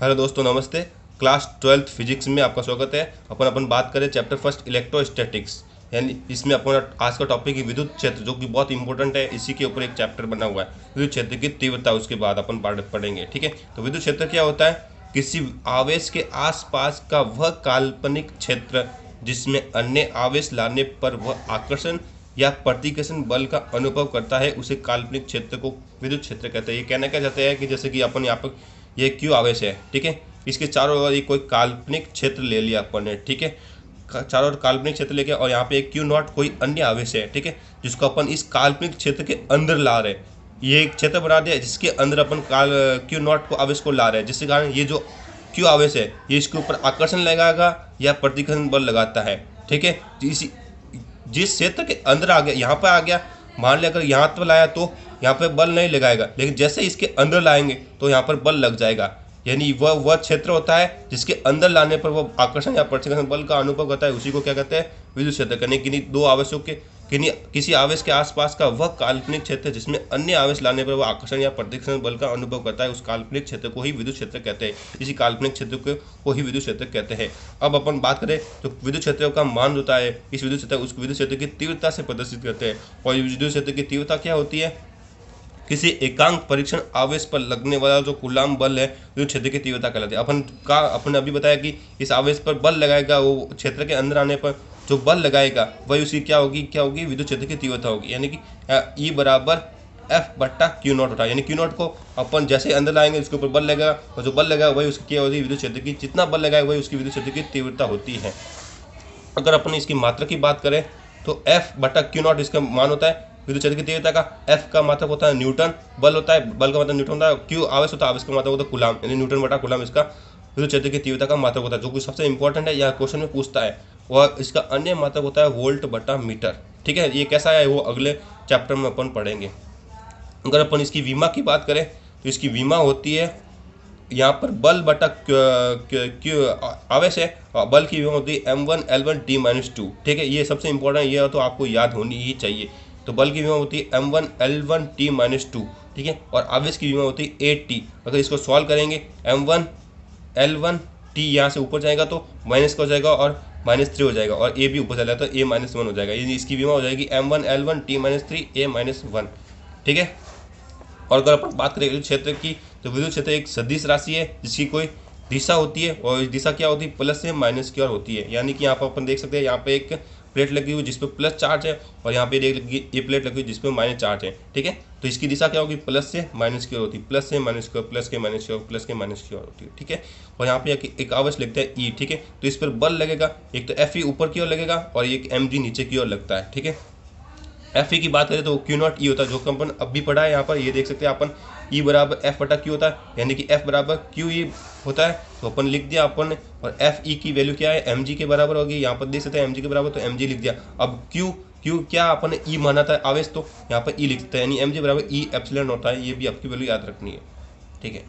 Hello दोस्तों, नमस्ते। Class 12th physics में आपका स्वागत है। अपन बात करें चैप्टर फर्स्ट इलेक्ट्रोस्टैटिक्स, यानी इसमें अपना आज का टॉपिक है विद्युत क्षेत्र, जो कि बहुत इंपॉर्टेंट है। इसी के ऊपर एक चैप्टर बना हुआ है, विद्युत क्षेत्र की तीव्रता। उसके बाद अपन पढ़ेंगे, ठीक है। तो विद्युत क्षेत्र क्या होता है? किसी आवेश के आसपास का वह काल्पनिक क्षेत्र जिसमें अन्य आवेश लाने पर वह आकर्षण या प्रतिकर्षण बल का अनुभव करता है, उसे काल्पनिक क्षेत्र को विद्युत क्षेत्र कहते हैं। ये कहना क्या चाहते हैं कि जैसे कि अपन यहाँ पर ये क्यू आवेश है, ठीक है। इसके चारों ओर एक कोई काल्पनिक क्षेत्र ले लिया अपन ने, ठीक है। चारों ओर काल्पनिक क्षेत्र लेके, और यहाँ पे एक क्यू नॉट कोई अन्य आवेश है, ठीक है, जिसको अपन इस काल्पनिक क्षेत्र के अंदर ला रहे हैं। ये एक क्षेत्र बना दिया जिसके अंदर अपन क्यू नॉट को आवेश को ला रहे हैं, जिसके कारण ये जो क्यू आवेश है ये इसके ऊपर आकर्षण लगाएगा या प्रतिकर्षण बल लगाता है, ठीक है। जिस क्षेत्र के अंदर आ गया, यहाँ पर आ गया, मान लिया अगर यहाँ पर लाया तो यहाँ पर बल नहीं लगाएगा, लेकिन जैसे इसके अंदर लाएंगे तो यहाँ पर बल लग जाएगा। यानी वह क्षेत्र होता है जिसके अंदर लाने पर वह आकर्षण या प्रतिकर्षण बल का अनुभव करता है, उसी को क्या कहते हैं? विद्युत क्षेत्र। करने किन्हीं दो आवेशों के किसी आवेश के आसपास का वह काल्पनिक क्षेत्र जिसमें अन्य आवेश लाने पर वह आकर्षण या प्रतिकर्षण बल का अनुभव करता है, उस काल्पनिक क्षेत्र को ही विद्युत क्षेत्र कहते हैं। इसी काल्पनिक क्षेत्र को ही विद्युत क्षेत्र कहते हैं। अब अपन बात करें तो विद्युत क्षेत्र का मान होता है, इस विद्युत क्षेत्र उस विद्युत क्षेत्र की तीव्रता से प्रदर्शित करते हैं। और विद्युत क्षेत्र की तीव्रता क्या होती है? किसी एकांक परीक्षण आवेश पर लगने वाला जो कूलाम बल है, विद्युत क्षेत्र की तीव्रता कहलाती है। अपन अभी बताया कि इस आवेश पर बल लगाएगा, वो क्षेत्र के अंदर आने पर जो बल लगाएगा वही उसकी क्या होगी विद्युत क्षेत्र की तीव्रता होगी। यानी कि ई बराबर एफ बट्टा क्यू नॉट होता है। यानी क्यू नॉट को अपन जैसे अंदर लाएंगे उसके ऊपर बल लगेगा, और जो बल लगाएगा वही उसकी क्या होती है? विद्युत क्षेत्र की। जितना बल लगाएगा वही उसकी विद्युत क्षेत्र की तीव्रता होती है। अगर अपन इसकी मात्रा की बात करें तो एफ बटा क्यू नॉट इसका मान होता है विद्युत क्षेत्र की तीव्रता का। एफ का मात्रक होता है न्यूटन, बल होता है, बल का मात्रक न्यूटन होता है। क्यू आवेश होता है, आवेश का मात्रक होता है कूलाम, यानी न्यूटन बटा कूलाम इसका विद्युत क्षेत्र की तीव्रता का मात्रक होता है। जो कि सबसे इंपॉर्टेंट है, यह क्वेश्चन में पूछता है। वह इसका अन्य मात्रक होता है वोल्ट बटा मीटर, ठीक है। ये कैसा है वो अगले चैप्टर में अपन पढ़ेंगे। अगर अपन इसकी विमा की बात करें तो इसकी विमा होती है यहाँ पर बल बटा क्यू आवेश है, बल की विमा होती है m1L1T-2, ठीक है। ये सबसे इंपॉर्टेंट, ये तो आपको याद होनी ही चाहिए। तो बल की विमा होती है m1L1T-2, ठीक है। और आवेश की विमा होती है AT। अगर इसको सॉल्व करेंगे m1L1T यहाँ से ऊपर जाएगा तो माइनस का हो जाएगा और -3 हो जाएगा, और A भी ऊपर चला जाएगा तो A-1 हो जाएगा। यानी इसकी विमा हो जाएगी m1L1T-3 A-1, ठीक है। और अगर अपन बात करें विद्युत क्षेत्र की तो विद्युत क्षेत्र एक सदिश राशि है जिसकी कोई दिशा होती है, और दिशा क्या होती है? प्लस से माइनस की ओर होती है। यानी कि यहाँ पर अपन देख सकते हैं, यहाँ पे एक प्लेट लगी हुई जिस पर प्लस चार्ज है, और यहाँ पे ये प्लेट लगी हुई जिस पर माइनस चार्ज है, ठीक है। तो इसकी दिशा क्या होगी? प्लस से माइनस की ओर होती है, प्लस से माइनस की ओर, प्लस के माइनस की ओर, प्लस के माइनस की ओर होती है, ठीक है। और यहाँ पे एक आवेश लगता है ई, ठीक है। तो इस पर बल लगेगा, एक तो एफ ई ऊपर की ओर लगेगा और एक एम जी नीचे की ओर लगता है, ठीक है। एफ ई की बात करें तो क्यू नॉट ई होता है, जो कि अपन अब भी पढ़ा है। यहाँ पर ये देख सकते हैं अपन ई बराबर एफ बटा क्यू होता है, यानी कि एफ बराबर क्यू ई होता है। तो अपन लिख दिया अपन ने, और एफ ई की वैल्यू क्या है? एम जी के बराबर होगी। यहाँ पर देख सकते हैं एम जी के बराबर, तो एम जी लिख दिया। अब क्यू क्या अपन ने ई माना था आवेश, तो यहाँ पर ई लिख सकते हैं, यानी एम जी बराबर ई एप्सिलॉन होता है। ये भी आपकी वैल्यू याद रखनी है, ठीक है।